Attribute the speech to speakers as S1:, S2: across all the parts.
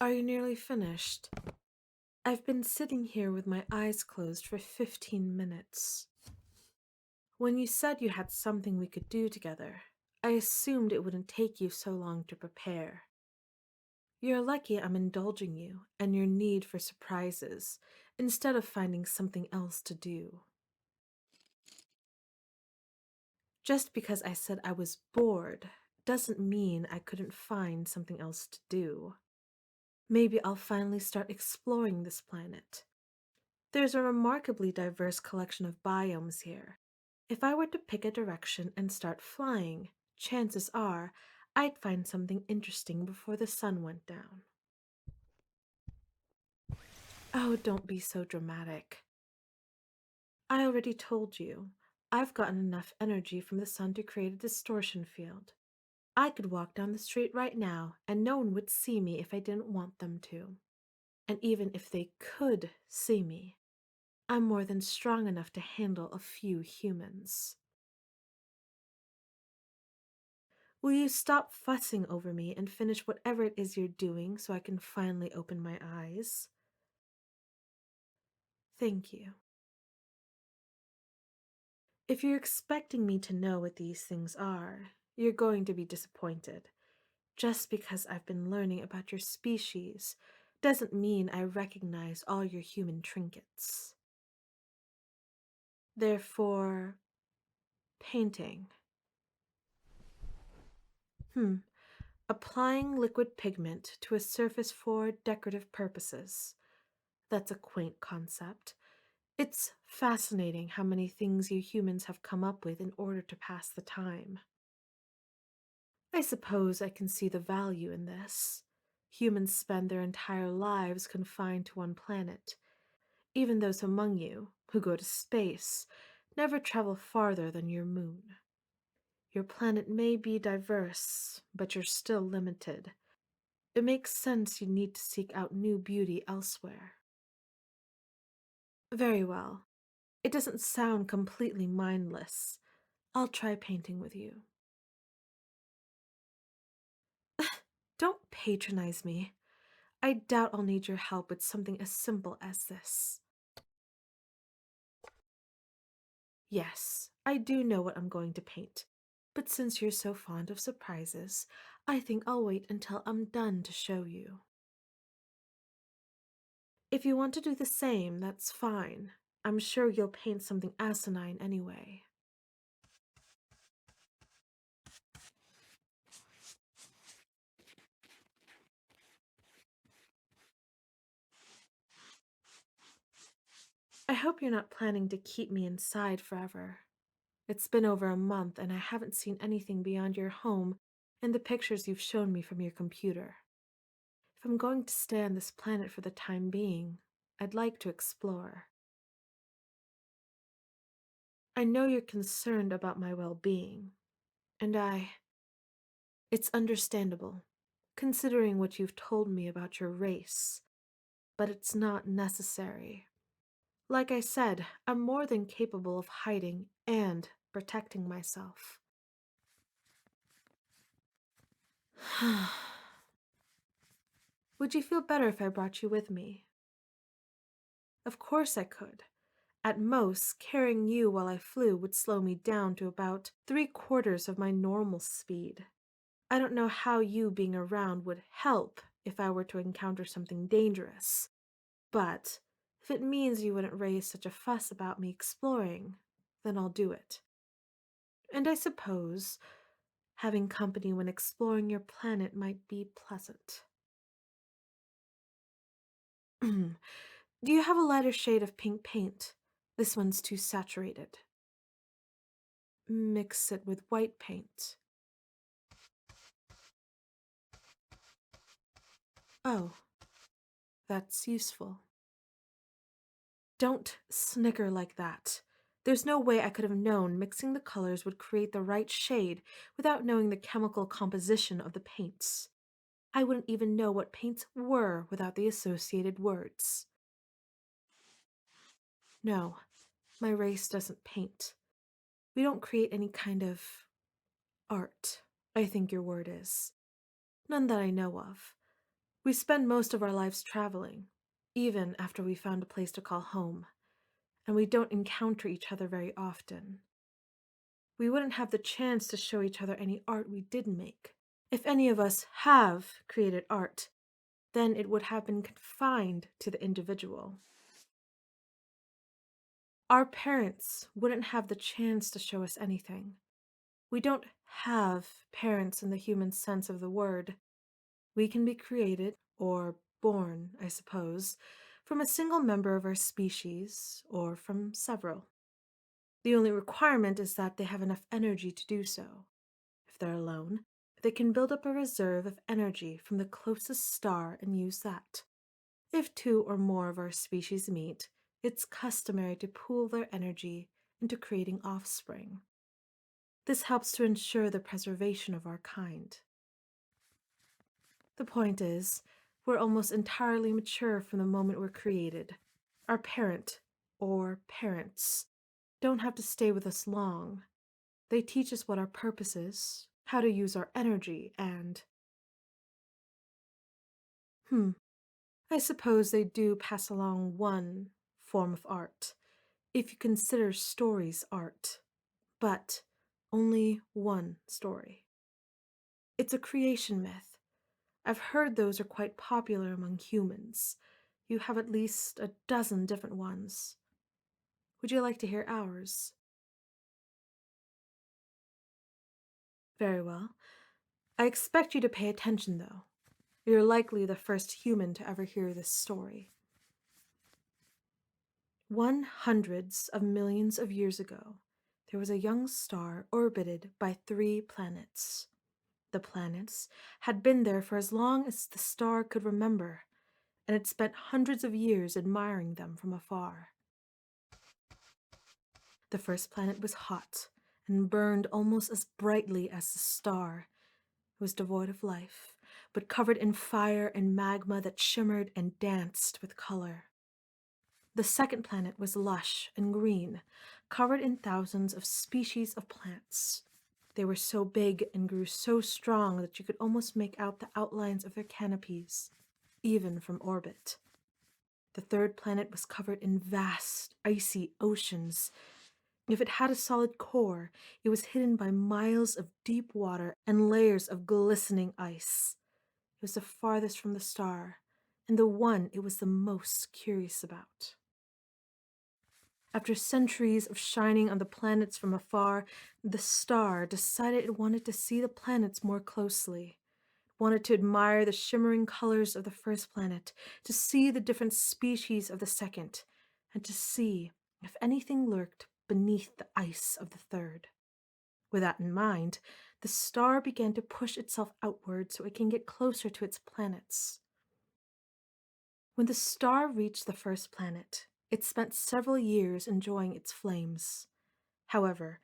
S1: Are you nearly finished? I've been sitting here with my eyes closed for 15 minutes. When you said you had something we could do together, I assumed it wouldn't take you so long to prepare. You're lucky I'm indulging you and your need for surprises instead of finding something else to do. Just because I said I was bored doesn't mean I couldn't find something else to do. Maybe I'll finally start exploring this planet. There's a remarkably diverse collection of biomes here. If I were to pick a direction and start flying, chances are I'd find something interesting before the sun went down. Oh, don't be so dramatic. I already told you, I've gotten enough energy from the sun to create a distortion field. I could walk down the street right now and no one would see me if I didn't want them to. And even if they could see me, I'm more than strong enough to handle a few humans. Will you stop fussing over me and finish whatever it is you're doing so I can finally open my eyes? Thank you. If you're expecting me to know what these things are, you're going to be disappointed. Just because I've been learning about your species doesn't mean I recognize all your human trinkets. Therefore, painting. Hmm. Applying liquid pigment to a surface for decorative purposes. That's a quaint concept. It's fascinating how many things you humans have come up with in order to pass the time. I suppose I can see the value in this. Humans spend their entire lives confined to one planet. Even those among you who go to space never travel farther than your moon. Your planet may be diverse, but you're still limited. It makes sense you need to seek out new beauty elsewhere. Very well. It doesn't sound completely mindless. I'll try painting with you. Don't patronize me. I doubt I'll need your help with something as simple as this. Yes, I do know what I'm going to paint, but since you're so fond of surprises, I think I'll wait until I'm done to show you. If you want to do the same, that's fine. I'm sure you'll paint something asinine anyway. I hope you're not planning to keep me inside forever. It's been over a month and I haven't seen anything beyond your home and the pictures you've shown me from your computer. If I'm going to stay on this planet for the time being, I'd like to explore. I know you're concerned about my well-being, and it's understandable, considering what you've told me about your race, but it's not necessary. Like I said, I'm more than capable of hiding and protecting myself. Would you feel better if I brought you with me? Of course I could. At most, carrying you while I flew would slow me down to about 3/4 of my normal speed. I don't know how you being around would help if I were to encounter something dangerous, but if it means you wouldn't raise such a fuss about me exploring, then I'll do it. And I suppose having company when exploring your planet might be pleasant. Do you have a lighter shade of pink paint? This one's too saturated. Mix it with white paint. Oh, that's useful. Don't snicker like that. There's no way I could have known mixing the colors would create the right shade without knowing the chemical composition of the paints. I wouldn't even know what paints were without the associated words. No, my race doesn't paint. We don't create any kind of art, I think your word is. None that I know of. We spend most of our lives traveling, even after we found a place to call home, and we don't encounter each other very often. We wouldn't have the chance to show each other any art we did make. If any of us have created art, then it would have been confined to the individual. Our parents wouldn't have the chance to show us anything. We don't have parents in the human sense of the word. We can be created, or born, I suppose, from a single member of our species, or from several. The only requirement is that they have enough energy to do so. If they're alone, they can build up a reserve of energy from the closest star and use that. If two or more of our species meet, it's customary to pool their energy into creating offspring. This helps to ensure the preservation of our kind. The point is, we're almost entirely mature from the moment we're created. Our parent, or parents, don't have to stay with us long. They teach us what our purpose is, how to use our energy, and I suppose they do pass along one form of art, if you consider stories art, but only one story. It's a creation myth. I've heard those are quite popular among humans. You have at least a dozen different ones. Would you like to hear ours? Very well. I expect you to pay attention, though. You're likely the first human to ever hear this story. 100s of millions of years ago, there was a young star orbited by 3 planets. The planets had been there for as long as the star could remember, and had spent hundreds of years admiring them from afar. The first planet was hot and burned almost as brightly as the star. It was devoid of life, but covered in fire and magma that shimmered and danced with color. The second planet was lush and green, covered in thousands of species of plants. They were so big and grew so strong that you could almost make out the outlines of their canopies, even from orbit. The third planet was covered in vast, icy oceans. If it had a solid core, it was hidden by miles of deep water and layers of glistening ice. It was the farthest from the star, and the one it was the most curious about. After centuries of shining on the planets from afar, the star decided it wanted to see the planets more closely. It wanted to admire the shimmering colors of the first planet, to see the different species of the second, and to see if anything lurked beneath the ice of the third. With that in mind, the star began to push itself outward so it can get closer to its planets. When the star reached the first planet, it spent several years enjoying its flames. However,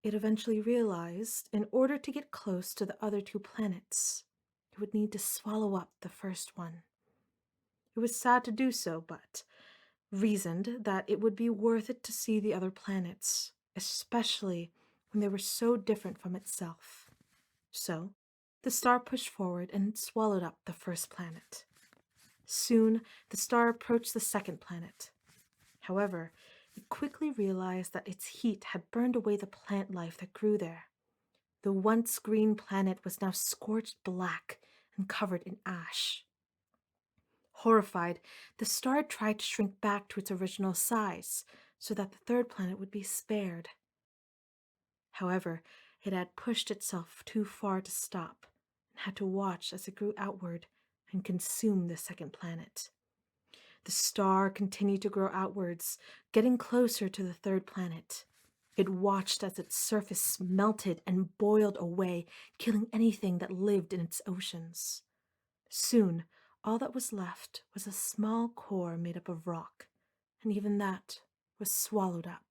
S1: it eventually realized in order to get close to the other 2 planets, it would need to swallow up the first one. It was sad to do so, but reasoned that it would be worth it to see the other planets, especially when they were so different from itself. So, the star pushed forward and swallowed up the first planet. Soon, the star approached the second planet. However, it quickly realized that its heat had burned away the plant life that grew there. The once green planet was now scorched black and covered in ash. Horrified, the star tried to shrink back to its original size so that the third planet would be spared. However, it had pushed itself too far to stop and had to watch as it grew outward and consumed the second planet. The star continued to grow outwards, getting closer to the third planet. It watched as its surface melted and boiled away, killing anything that lived in its oceans. Soon, all that was left was a small core made up of rock, and even that was swallowed up.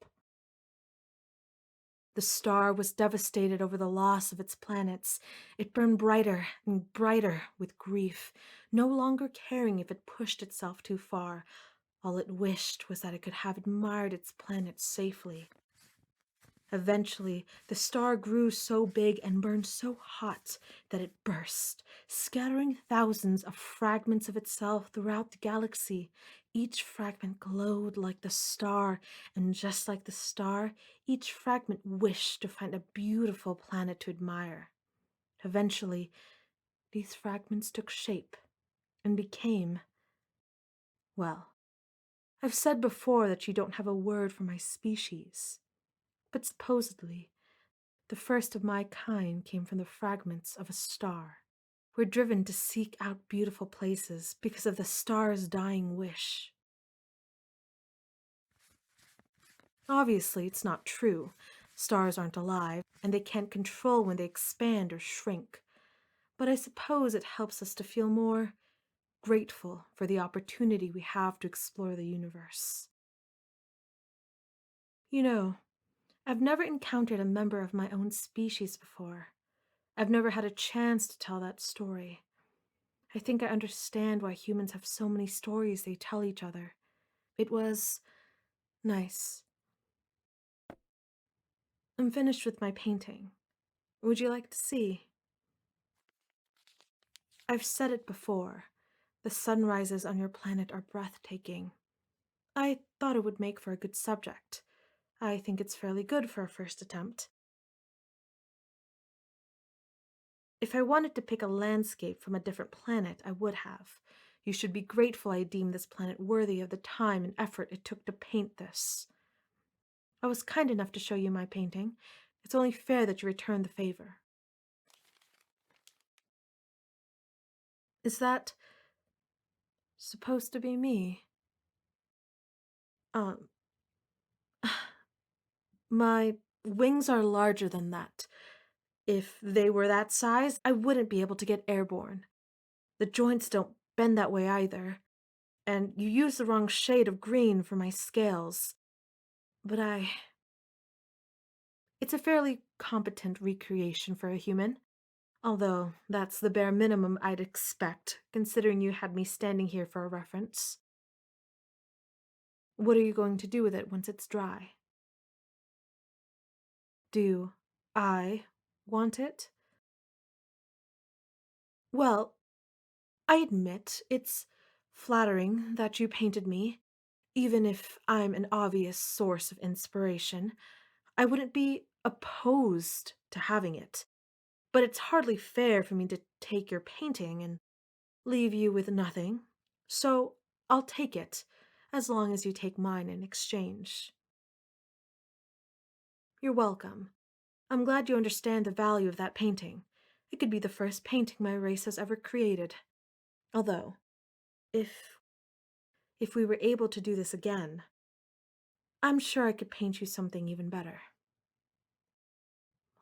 S1: The star was devastated over the loss of its planets. It burned brighter and brighter with grief, no longer caring if it pushed itself too far. All it wished was that it could have admired its planet safely. Eventually, the star grew so big and burned so hot that it burst, scattering thousands of fragments of itself throughout the galaxy. Each fragment glowed like the star, and just like the star, each fragment wished to find a beautiful planet to admire. Eventually, these fragments took shape and became, well, I've said before that you don't have a word for my species, but supposedly, the first of my kind came from the fragments of a star. We're driven to seek out beautiful places because of the star's dying wish. Obviously, it's not true. Stars aren't alive, and they can't control when they expand or shrink. But I suppose it helps us to feel more grateful for the opportunity we have to explore the universe. You know, I've never encountered a member of my own species before. I've never had a chance to tell that story. I think I understand why humans have so many stories they tell each other. It was nice. I'm finished with my painting. Would you like to see? I've said it before. The sunrises on your planet are breathtaking. I thought it would make for a good subject. I think it's fairly good for a first attempt. If I wanted to pick a landscape from a different planet, I would have. You should be grateful I deemed this planet worthy of the time and effort it took to paint this. I was kind enough to show you my painting. It's only fair that you return the favor. Is that supposed to be me? Um, my wings are larger than that. If they were that size, I wouldn't be able to get airborne. The joints don't bend that way either. And you used the wrong shade of green for my scales. But it's a fairly competent recreation for a human. Although that's the bare minimum I'd expect, considering you had me standing here for a reference. What are you going to do with it once it's dry? Do I want it? Well, I admit it's flattering that you painted me, even if I'm an obvious source of inspiration. I wouldn't be opposed to having it, but it's hardly fair for me to take your painting and leave you with nothing. So I'll take it, as long as you take mine in exchange. You're welcome. I'm glad you understand the value of that painting. It could be the first painting my race has ever created. Although, if if we were able to do this again, I'm sure I could paint you something even better.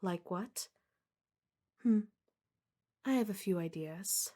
S1: Like what? Hmm, I have a few ideas.